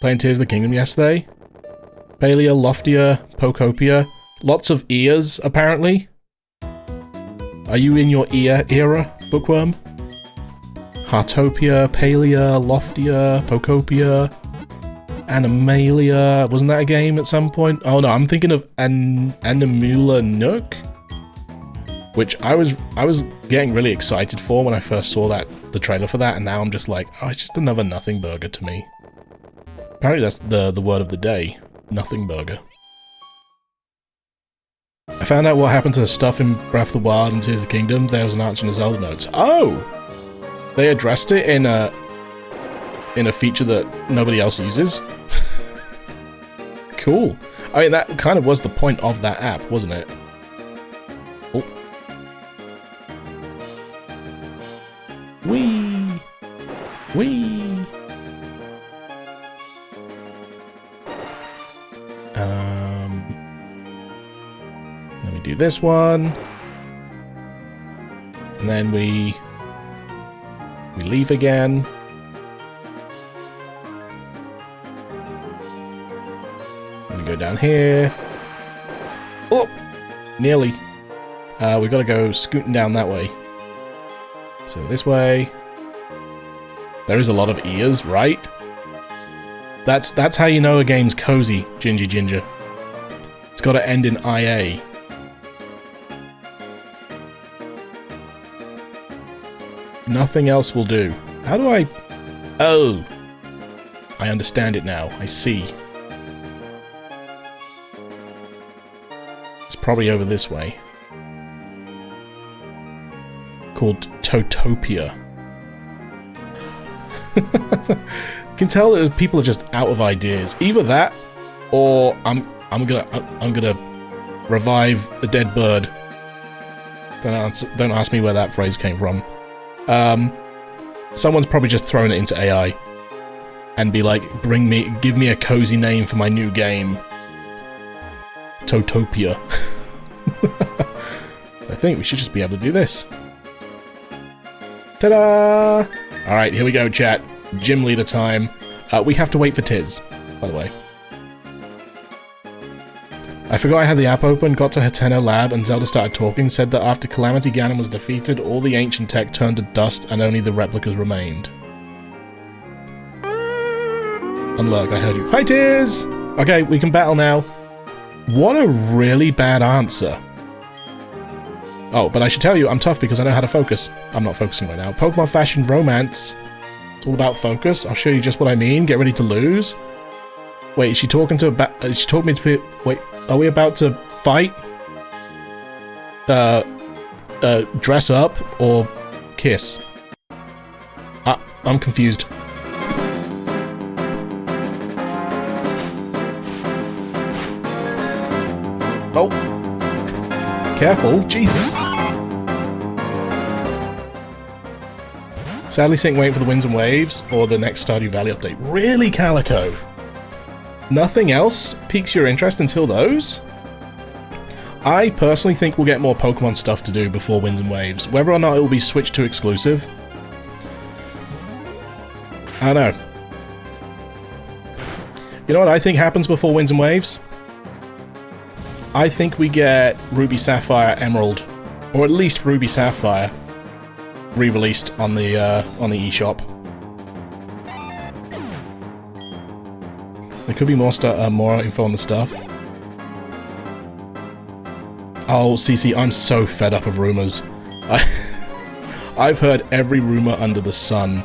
Playing Tears of the Kingdom yesterday. Palia, Loftia, Pokopia. Lots of ears, apparently. Are you in your ear era, Bookworm? Heartopia, Palia, Loftia, Pokopia, Animalia. Wasn't that a game at some point? Oh no, I'm thinking of Animula Nook, which I was getting really excited for when I first saw the trailer for that, and now I'm just like, oh, it's just another nothing burger to me. Apparently that's the word of the day, nothing burger. I found out what happened to the stuff in Breath of the Wild and Tears of the Kingdom. There was an answer in the Zelda notes. Oh! They addressed it in a feature that nobody else uses. Cool. I mean, that kind of was the point of that app, wasn't it? Oh. Whee! Whee! Let me do this one. And then we leave again. And we go down here. Oh! Nearly. We've got to go scooting down that way. So this way. There is a lot of ears, right? That's how you know a game's cozy, Ginger. It's got to end in IA. Nothing else will do. How do I... Oh! I understand it now. I see. It's probably over this way. Called Totopia. You can tell that people are just out of ideas. Either that, or I'm gonna revive a dead bird. Don't ask me where that phrase came from. Someone's probably just thrown it into AI and be like, give me a cozy name for my new game. Totopia. I think we should just be able to do this. Ta-da! Alright, here we go, chat. Gym leader time. We have to wait for Tiz, by the way. I forgot I had the app open, got to Hateno Lab, and Zelda started talking, said that after Calamity Ganon was defeated, all the ancient tech turned to dust and only the replicas remained. Unlock, I heard you. Hi, Tiz! Okay, we can battle now. What a really bad answer. Oh, but I should tell you, I'm tough because I know how to focus. I'm not focusing right now. Pokemon Fashion Romance. It's all about focus. I'll show you just what I mean. Get ready to lose. Wait, is she talking to is she talking me to... Wait, are we about to fight? Dress up or kiss? I'm confused. Oh. Careful, Jesus. Sadly, Sync waiting for the Winds and Waves or the next Stardew Valley update. Really, Calico? Nothing else piques your interest until those? I personally think we'll get more Pokemon stuff to do before Winds and Waves. Whether or not it will be switched to exclusive, I don't know. You know what I think happens before Winds and Waves? I think we get Ruby Sapphire Emerald, or at least Ruby Sapphire, re-released on the eShop. There could be more info on the stuff. Oh, CC, I'm so fed up of rumors. I've heard every rumor under the sun.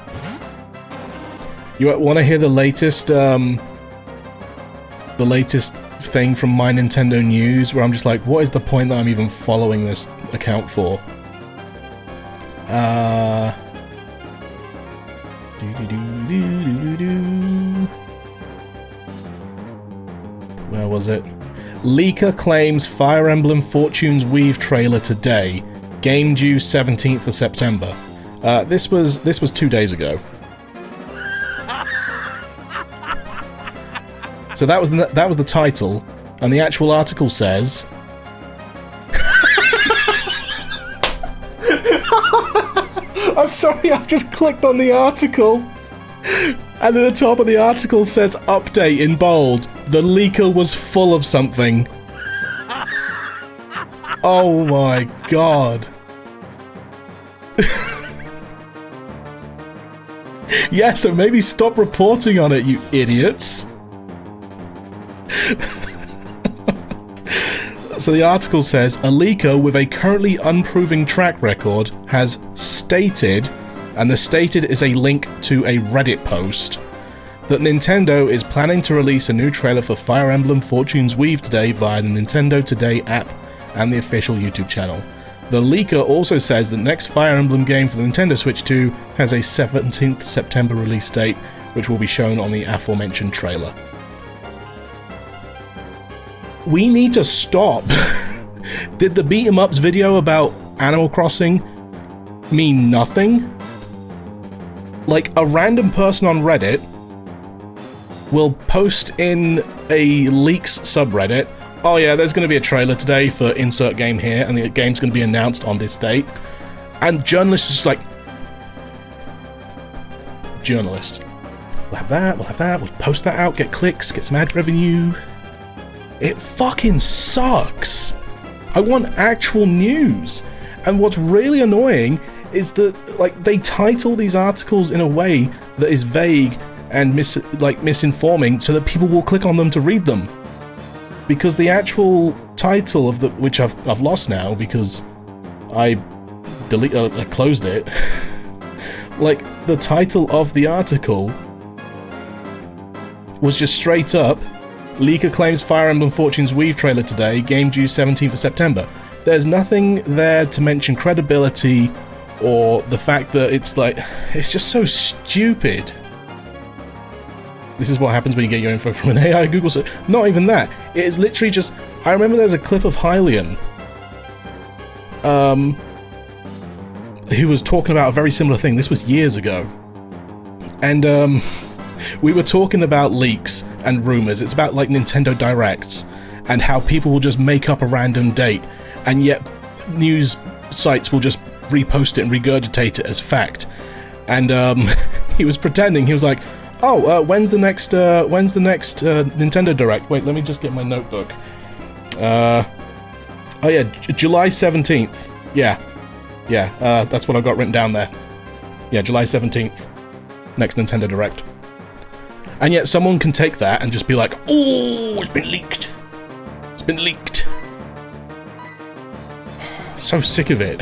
You want to hear the latest thing from My Nintendo News, where I'm just like, what is the point that I'm even following this account for? Where was it? Leaker claims Fire Emblem Fortune's Weave trailer today. Game due 17th of September. This was 2 days ago. So that was the title, and the actual article says. I'm sorry, I just clicked on the article. And at the top of the article says update in bold. The leaker was full of something. Oh my god. Yeah, so maybe stop reporting on it, you idiots. So the article says, a leaker with a currently unproven track record has stated, and the stated is a link to a Reddit post, that Nintendo is planning to release a new trailer for Fire Emblem Fortune's Weave today via the Nintendo Today app and the official YouTube channel. The leaker also says the next Fire Emblem game for the Nintendo Switch 2 has a 17th September release date, which will be shown on the aforementioned trailer. We need to stop. Did the beat 'em ups video about Animal Crossing mean nothing? Like, a random person on Reddit will post in a leaks subreddit, oh yeah, there's going to be a trailer today for insert game here, and the game's going to be announced on this date. And journalists are just like, journalists, we'll have that, we'll post that out, get clicks, get some ad revenue. It fucking sucks. I want actual news. And what's really annoying is that, like, they title these articles in a way that is vague and misinforming so that people will click on them to read them. Because the actual title of the, which I've lost now because I closed it. Like, the title of the article was just straight up, leaker claims Fire Emblem Fortune's Weave trailer today, game due 17th of September. There's nothing there to mention credibility or the fact that it's like, it's just so stupid. This is what happens when you get your info from an AI Google search. Not even that. It is literally just, I remember there's a clip of Hylian who was talking about a very similar thing. This was years ago. And we were talking about leaks and rumors. It's about like Nintendo Directs and how people will just make up a random date, and yet news sites will just repost it and regurgitate it as fact. And he was pretending. He was like, oh, when's the next Nintendo Direct? Wait, let me just get my notebook. Oh yeah, July 17th. Yeah, that's what I've got written down there. Yeah, July 17th. Next Nintendo Direct. And yet someone can take that and just be like, oh, it's been leaked. It's been leaked. So sick of it.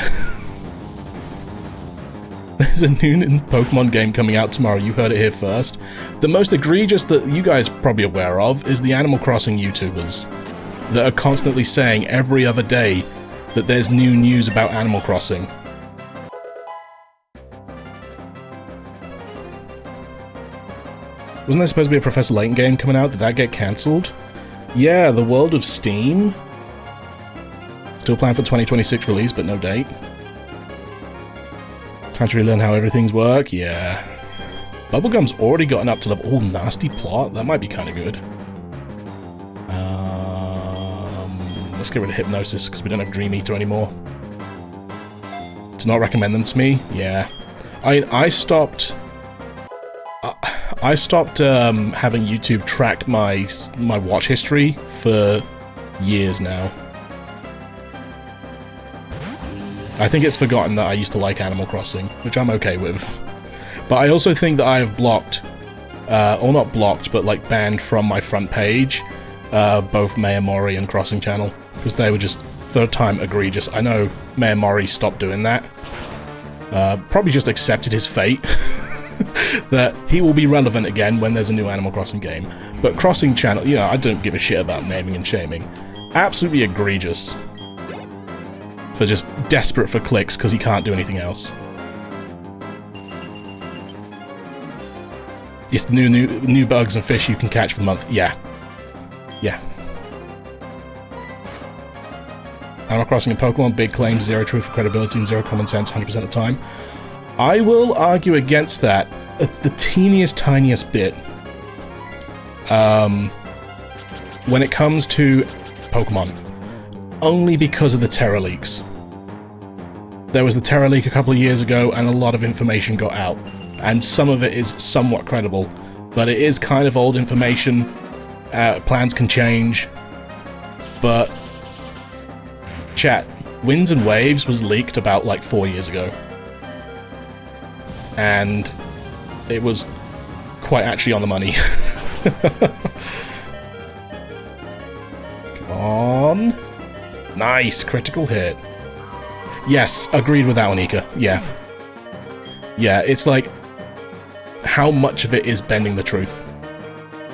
There's a new Pokemon game coming out tomorrow. You heard it here first. The most egregious that you guys are probably aware of is the Animal Crossing YouTubers that are constantly saying every other day that there's new news about Animal Crossing. Wasn't there supposed to be a Professor Layton game coming out? Did that get cancelled? Yeah, The World of Steam. Still planned for 2026 release, but no date. Time to relearn how everything's work? Yeah. Bubblegum's already gotten up to level... Oh, nasty plot. That might be kind of good. Let's get rid of Hypnosis, because we don't have Dream Eater anymore. To not recommend them to me? Yeah. I stopped having YouTube track my watch history for years now. I think it's forgotten that I used to like Animal Crossing, which I'm okay with. But I also think that I have blocked, or not blocked, but like banned from my front page, both Mayor Mori and Crossing Channel, because they were just, third time, egregious. I know Mayor Mori stopped doing that. Probably just accepted his fate. That he will be relevant again when there's a new Animal Crossing game. But Crossing Channel, you know, I don't give a shit about naming and shaming. Absolutely egregious. For just desperate for clicks because he can't do anything else. It's the new bugs and fish you can catch for the month. Yeah. Yeah. Animal Crossing and Pokemon, big claims, zero truth for credibility and zero common sense 100% of the time. I will argue against that the teeniest, tiniest bit. When it comes to Pokemon. Only because of the Terra leaks. There was the Terra leak a couple of years ago and a lot of information got out. And some of it is somewhat credible. but it is kind of old information. Plans can change, but chat, Winds and Waves was leaked about like 4 years ago, and it was quite actually on the money. Come on. Nice, critical hit. Yes, agreed with that one, Ika. Yeah. Yeah, it's like, how much of it is bending the truth?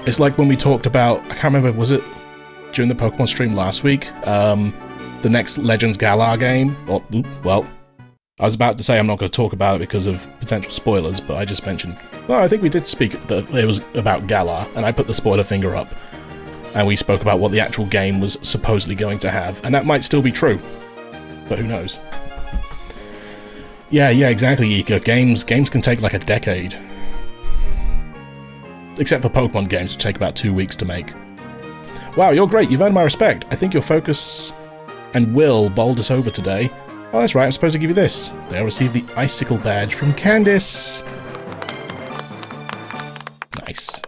It's like when we talked about, I can't remember, was it during the Pokemon stream last week? The next Legends Galar game? Or, well, I was about to say I'm not going to talk about it because of potential spoilers, but I just mentioned, well, I think we did speak that it was about Galar, and I put the spoiler finger up, and we spoke about what the actual game was supposedly going to have, and that might still be true, but who knows? Yeah, exactly, Ika. Games can take like a decade. Except for Pokemon games, which take about 2 weeks to make. Wow, you're great. You've earned my respect. I think your focus and will bowled us over today. Oh, that's right. I'm supposed to give you this. They'll receive the Icicle Badge from Candice. Nice.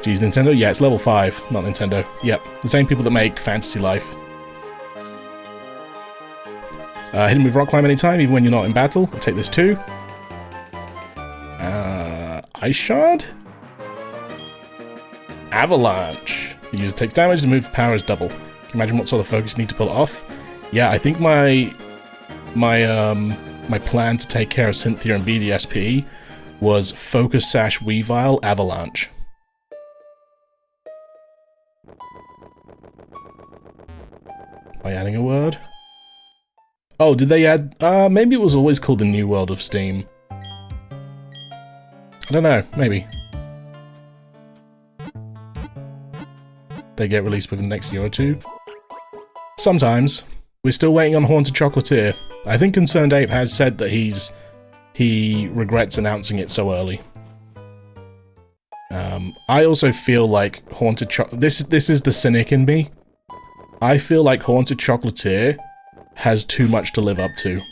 Geez, Nintendo? Yeah, it's level 5, not Nintendo. Yep, the same people that make Fantasy Life. Hidden with Rock Climb anytime, even when you're not in battle. I'll take this too. Ice Shard? Avalanche. The user takes damage, the move power is double. Can you imagine what sort of focus you need to pull it off? Yeah, I think my plan to take care of Cynthia and BDSP was Focus Sash Weavile Avalanche. By adding a word? Oh, did they add... maybe it was always called the New World of Steam. I don't know, maybe. They get released within the next year or two? Sometimes. We're still waiting on Haunted Chocolatier. I think Concerned Ape has said that he regrets announcing it so early. I also feel like Haunted This is the cynic in me. I feel like Haunted Chocolatier has too much to live up to,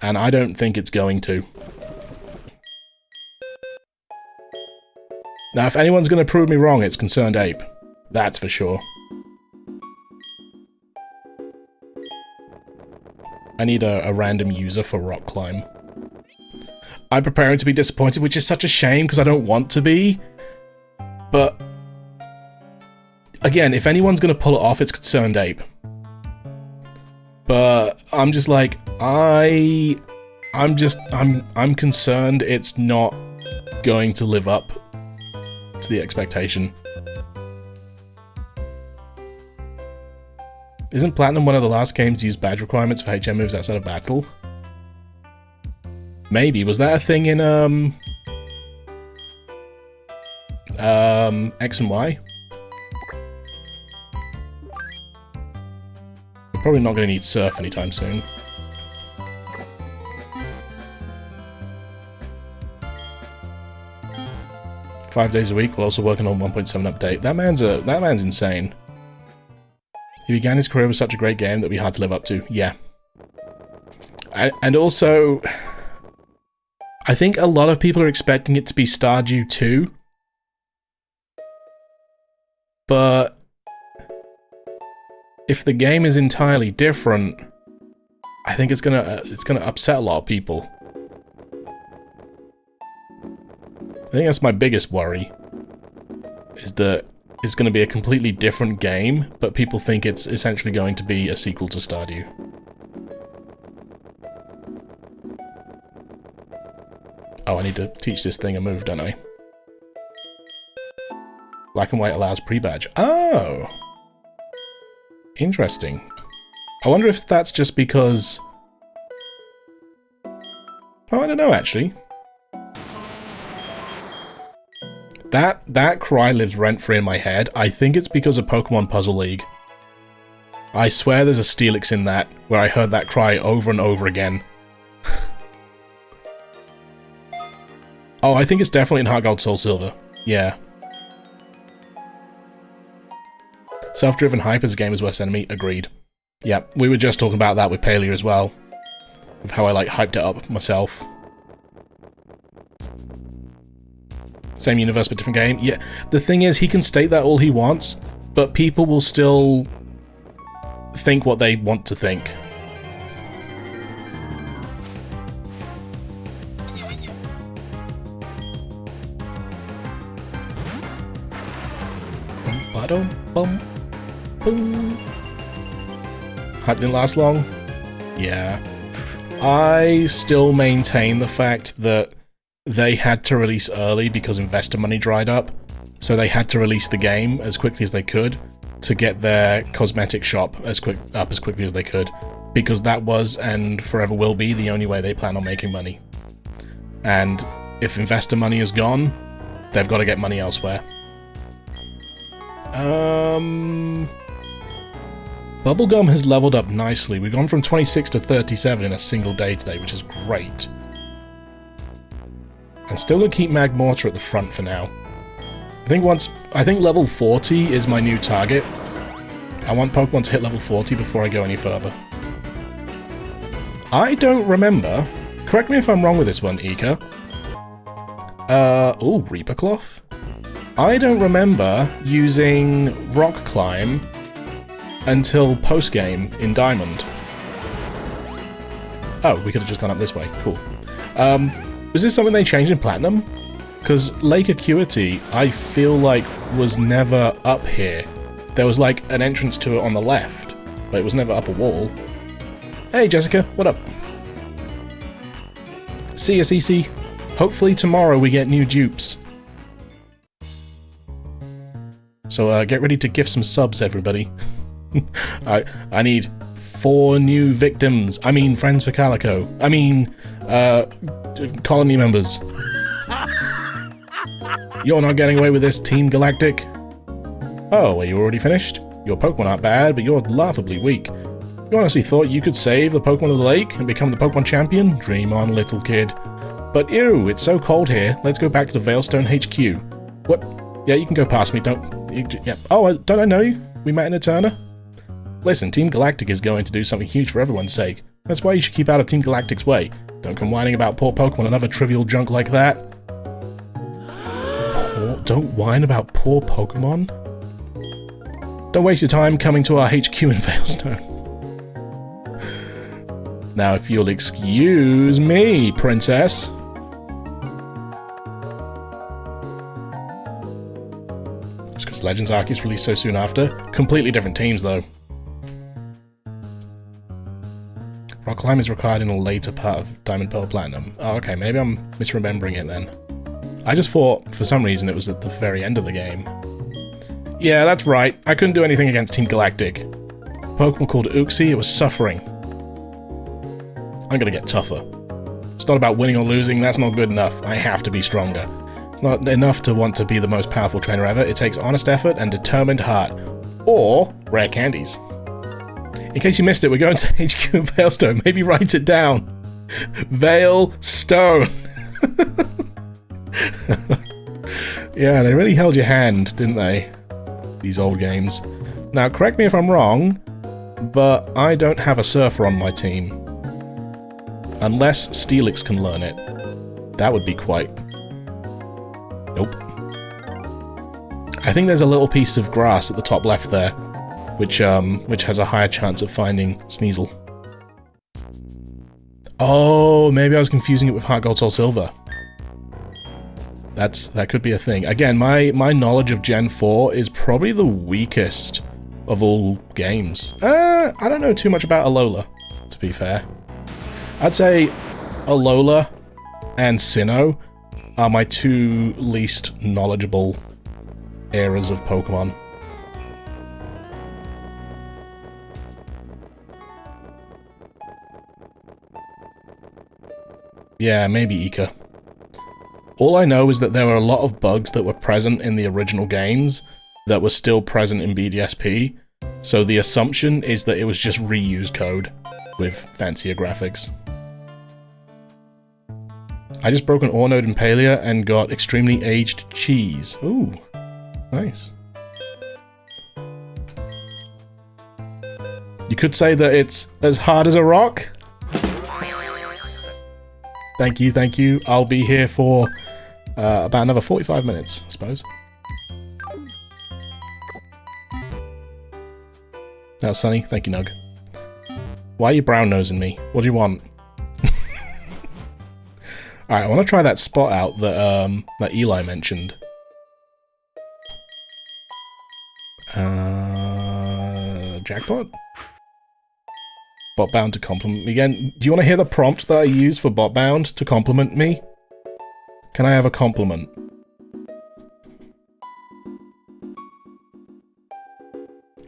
and I don't think it's going to. Now, if anyone's going to prove me wrong, it's Concerned Ape. That's for sure. I need a random user for Rock Climb. I'm preparing to be disappointed, which is such a shame because I don't want to be. But again, if anyone's going to pull it off, it's Concerned Ape. But I'm just like, I'm concerned it's not going to live up to the expectation. Isn't Platinum one of the last games to use badge requirements for HM moves outside of battle? Maybe. Was that a thing in X and Y? We're probably not going to need Surf anytime soon. "5 days a week while also working on 1.7 update." That man's insane. He began his career with such a great game that we had to live up to. Yeah. And also, I think a lot of people are expecting it to be Stardew 2. But if the game is entirely different, I think it's gonna upset a lot of people. I think that's my biggest worry, is that it's going to be a completely different game, but people think it's essentially going to be a sequel to Stardew. Oh, I need to teach this thing a move, don't I? Black and white allows pre-badge. Oh! Interesting. I wonder if that's just because... Oh, I don't know, actually. That cry lives rent-free in my head. I think it's because of Pokemon Puzzle League. I swear there's a Steelix in that, where I heard that cry over and over again. Oh, I think it's definitely in Heart Gold Soul Silver. Yeah. Self-driven hype as a gamer's worst enemy. Agreed. Yep, we were just talking about that with Paleo as well. of how I, like, hyped it up myself. Same universe, but different game. Yeah, the thing is, he can state that all he wants, but people will still think what they want to think. Bum, boom. Hype didn't last long? Yeah. I still maintain the fact that they had to release early because investor money dried up, so they had to release the game as quickly as they could to get their cosmetic shop as quickly as they could, because that was, and forever will be, the only way they plan on making money. And if investor money is gone, they've got to get money elsewhere. Bubblegum has leveled up nicely. We've gone from 26 to 37 in a single day today, which is great. And still gonna keep Magmortar at the front for now. I think level 40 is my new target. I want Pokemon to hit level 40 before I go any further. I don't remember. Correct me if I'm wrong with this one, Ika. Oh, Reaper Cloth? I don't remember using Rock Climb until post-game in Diamond. Oh, we could have just gone up this way. Cool. Was this something they changed in Platinum? Because Lake Acuity, I feel like, was never up here. There was like an entrance to it on the left, but it was never up a wall. Hey Jessica, what up? See ya, Cece. Hopefully tomorrow we get new dupes. So get ready to gift some subs, everybody. I need 4 new victims. I mean, friends for Calico. I mean, colony members. You're not getting away with this, Team Galactic. Oh, are you already finished? Your Pokemon aren't bad, but you're laughably weak. You honestly thought you could save the Pokemon of the lake and become the Pokemon champion? Dream on, little kid. But ew, it's so cold here. Let's go back to the Veilstone HQ. What? Yeah, you can go past me, yeah. Oh, don't I know you? We met in Eterna? Listen, Team Galactic is going to do something huge for everyone's sake. That's why you should keep out of Team Galactic's way. Don't come whining about poor Pokemon and other trivial junk like that. Don't whine about poor Pokemon? Don't waste your time coming to our HQ in Veilstone. Now, if you'll excuse me, Princess. Just because Legends Arc is released so soon after. Completely different teams, though. Rock Climb is required in a later part of Diamond Pearl Platinum. Oh, okay, maybe I'm misremembering it then. I just thought, for some reason, it was at the very end of the game. Yeah, that's right. I couldn't do anything against Team Galactic. Pokemon called Uxie, it was suffering. I'm gonna get tougher. It's not about winning or losing, that's not good enough. I have to be stronger. It's not enough to want to be the most powerful trainer ever. It takes honest effort and determined heart. Or rare candies. In case you missed it, we're going to HQ in Veilstone. Maybe write it down. Veilstone. Yeah, they really held your hand, didn't they? These old games. Now, correct me if I'm wrong, but I don't have a Surfer on my team. Unless Steelix can learn it. That would be quite... Nope. I think there's a little piece of grass at the top left there, which has a higher chance of finding Sneasel. Oh, maybe I was confusing it with Heart Gold Soul Silver. That could be a thing. Again, my knowledge of Gen 4 is probably the weakest of all games. I don't know too much about Alola, to be fair. I'd say Alola and Sinnoh are my 2 least knowledgeable eras of Pokemon. Yeah, maybe Ika. All I know is that there were a lot of bugs that were present in the original games that were still present in BDSP, so the assumption is that it was just reused code with fancier graphics. I just broke an ore node in Palia and got extremely aged cheese. Ooh, nice. You could say that it's as hard as a rock? Thank you, thank you. I'll be here for about another 45 minutes, I suppose. That's sunny. Thank you, Nug. Why are you brown-nosing me? What do you want? Alright, I want to try that spot out that, that Eli mentioned. Jackpot? Bot bound to compliment me again. Do you want to hear the prompt that I used for bot bound to compliment me? Can I have a compliment?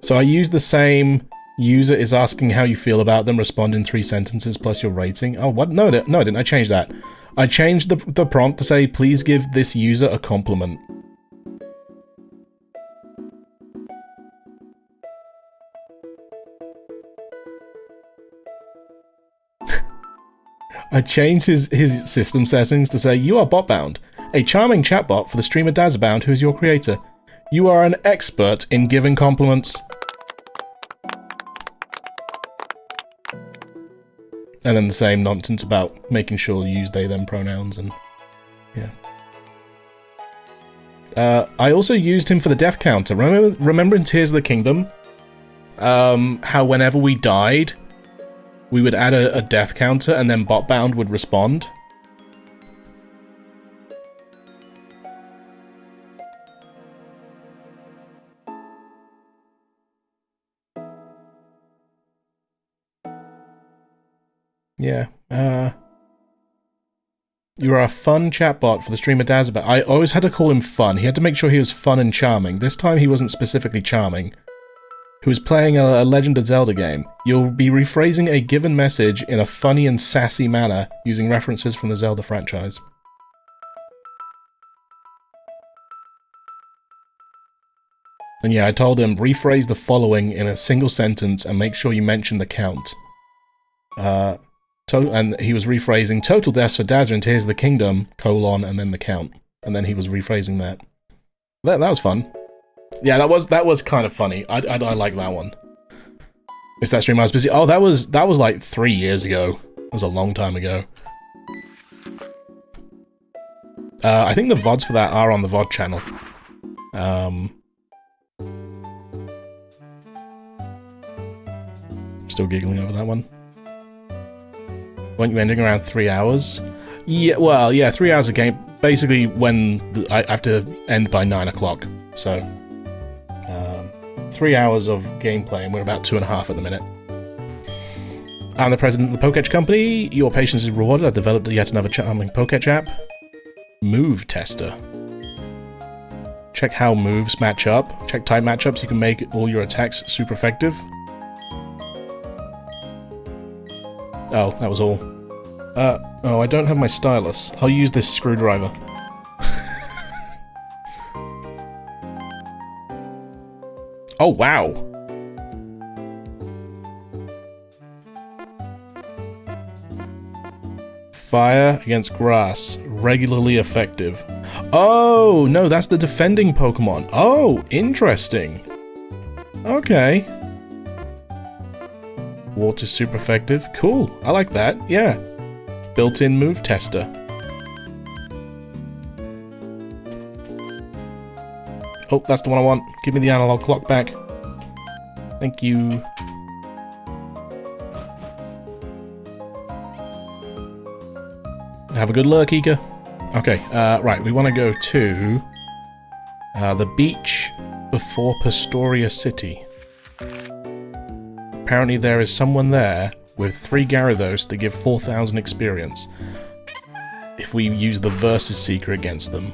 So I used the same user is asking how you feel about them, respond in 3 sentences plus your rating. Oh, what? No, no, I didn't. I changed that. I changed the prompt to say, please give this user a compliment. I changed his system settings to say, you are botbound, a charming chatbot for the streamer Dazbound, who is your creator. You are an expert in giving compliments. And then the same nonsense about making sure you use they, them pronouns and... yeah. I also used him for the death counter. Remember in Tears of the Kingdom? How whenever we died, we would add a death counter and then botbound would respond? Yeah, you are a fun chatbot for the streamer Dazbound. I always had to call him fun. He had to make sure he was fun and charming. This time he wasn't specifically charming. He was playing a Legend of Zelda game. You'll be rephrasing a given message in a funny and sassy manner using references from the Zelda franchise. And yeah, I told him, rephrase the following in a single sentence and make sure you mention the count. And he was rephrasing total deaths for Dazza in Tears of the Kingdom, colon, and then the count. And then he was rephrasing that. That was fun. Yeah, that was kind of funny. I like that one. It's that stream I was busy. Oh, that was like 3 years ago. That was a long time ago. I think the VODs for that are on the VOD channel. Still giggling over that one. Weren't you ending around 3 hours? Yeah, well, yeah, 3 hours of game. Basically, when I have to end by 9 o'clock. So, 3 hours of gameplay, and we're about 2.5 at the minute. I'm the president of the Poketch Company. Your patience is rewarded. I've developed yet another charming Poketch app. Move Tester. Check how moves match up. Check type matchups. You can make all your attacks super effective. Oh, that was all. Oh, I don't have my stylus. I'll use this screwdriver. Oh, wow! Fire against grass. Regularly effective. Oh, no, that's the defending Pokemon. Oh, interesting. Okay. Water super effective. Cool. I like that. Yeah. Built-in move tester. Oh, that's the one I want. Give me the analog clock back. Thank you. Have a good luck, Ika. Okay, right. We want to go to the beach before Pastoria City. Apparently there is someone there with 3 Gyarados to give 4,000 experience if we use the Versus Seeker against them.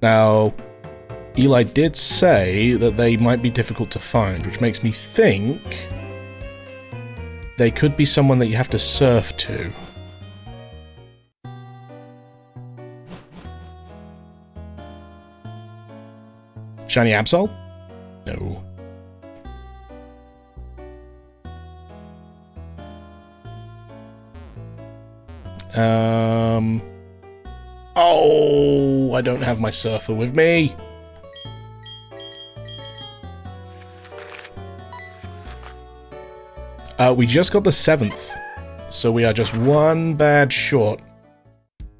Now, Eli did say that they might be difficult to find, which makes me think they could be someone that you have to surf to. Shiny Absol? No. Oh, I don't have my surfer with me. We just got the 7th, so we are just one badge short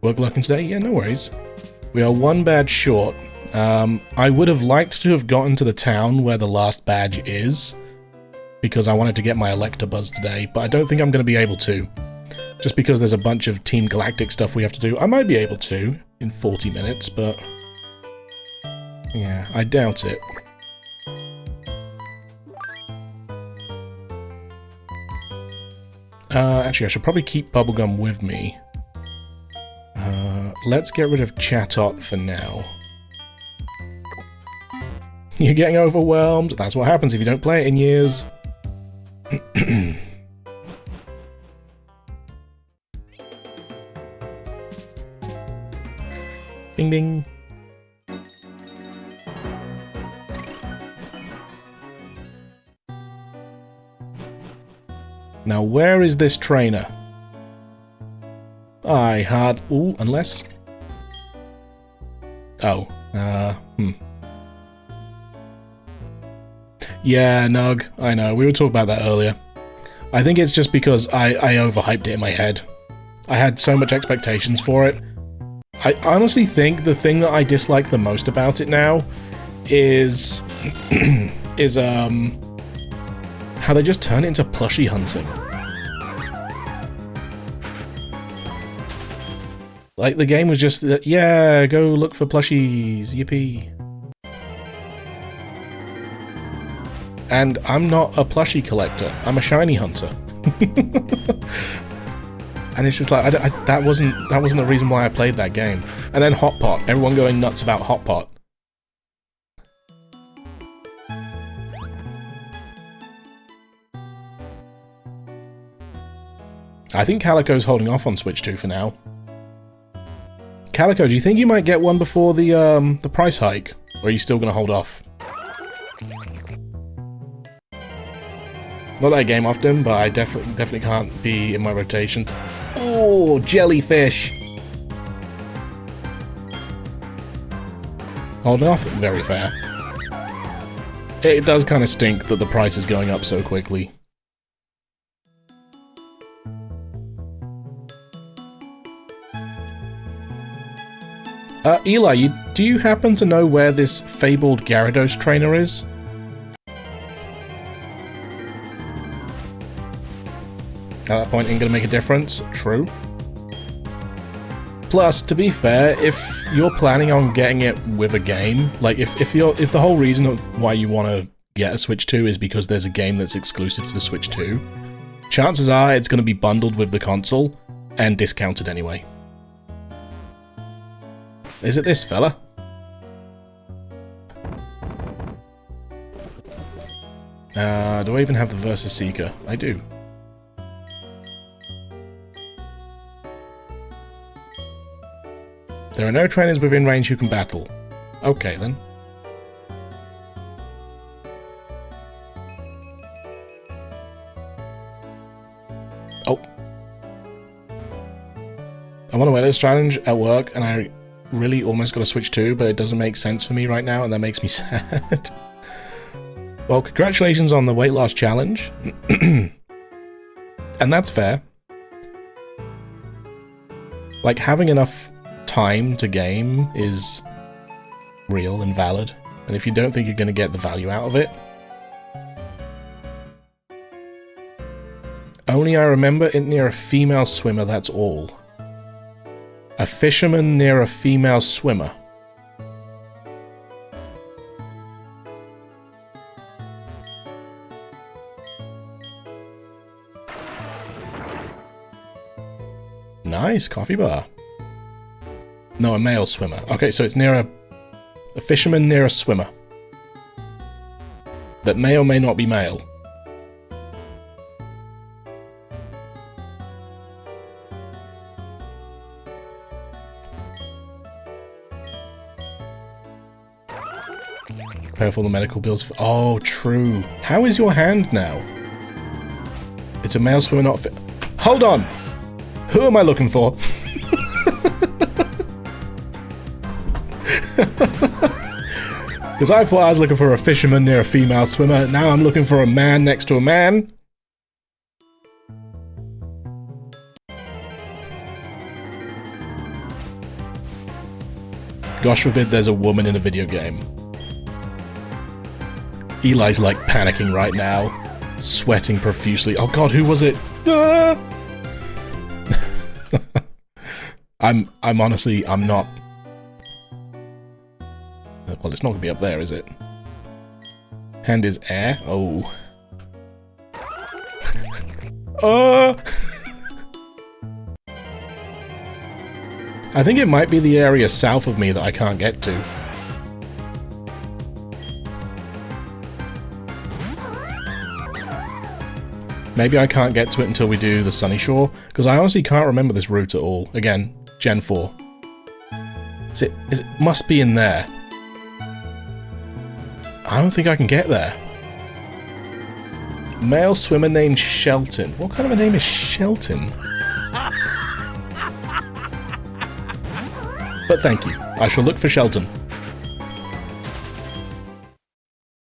Work looking today? Yeah, no worries. We are one badge short. I would have liked to have gotten to the town where the last badge is, because I wanted to get my Electabuzz today, but I don't think I'm going to be able to. Just because there's a bunch of Team Galactic stuff we have to do. I might be able to in 40 minutes, but yeah, I doubt it. Actually, I should probably keep Bubblegum with me. Let's get rid of Chatot for now. You're getting overwhelmed. That's what happens if you don't play it in years. Bing bing. Now, where is this trainer? I had... Ooh, unless... Oh, Yeah, Nug, I know, we were talking about that earlier. I think it's just because I overhyped it in my head. I had so much expectations for it. I honestly think the thing that I dislike the most about it now is... how they just turn it into plushie hunting. Like, the game was just, yeah, go look for plushies, yippee. And I'm not a plushie collector, I'm a shiny hunter. And it's just like, that wasn't the reason why I played that game. And then Hot Pot, everyone going nuts about Hot Pot. I think Calico's holding off on Switch 2 for now. Calico, do you think you might get one before the price hike? Or are you still going to hold off? Not that I game often, but I definitely can't be in my rotation. Oh, jellyfish! Holding off? Very fair. It does kind of stink that the price is going up so quickly. Eli, do you happen to know where this fabled Gyarados trainer is? At that point, ain't gonna make a difference. True. Plus, to be fair, if you're planning on getting it with a game, like if the whole reason of why you want to get a Switch 2 is because there's a game that's exclusive to the Switch 2, chances are it's gonna be bundled with the console and discounted anyway. Is it this fella? Do I even have the Versus Seeker? I do. There are no trainers within range who can battle. Okay, then. Oh. I'm on a weightless challenge at work, and I really almost got a Switch 2, but it doesn't make sense for me right now, and that makes me sad. Well, congratulations on the weight loss challenge. And that's fair. Like, having enough time to game is real and valid, and if you don't think you're going to get the value out of it... Only I remember it near a female swimmer, that's all. A fisherman near a female swimmer. Nice, coffee bar. No, a male swimmer. Okay, so it's near a fisherman near a swimmer. That may or may not be male. Pay for the medical bills for... Oh, true. How is your hand now? It's a male swimmer, not Hold on! Who am I looking for? Because I thought I was looking for a fisherman near a female swimmer. Now I'm looking for a man next to a man. Gosh forbid there's a woman in a video game. Eli's like panicking right now, sweating profusely. Oh god, who was it? Ah! I'm honestly, I'm not... Well, it's not gonna be up there, is it? Hand is air? Oh. I think it might be the area south of me that I can't get to. Maybe I can't get to it until we do the Sunny Shore, because I honestly can't remember this route at all. Again, Gen 4. It must be in there. I don't think I can get there. Male swimmer named Shelton. What kind of a name is Shelton? But thank you. I shall look for Shelton.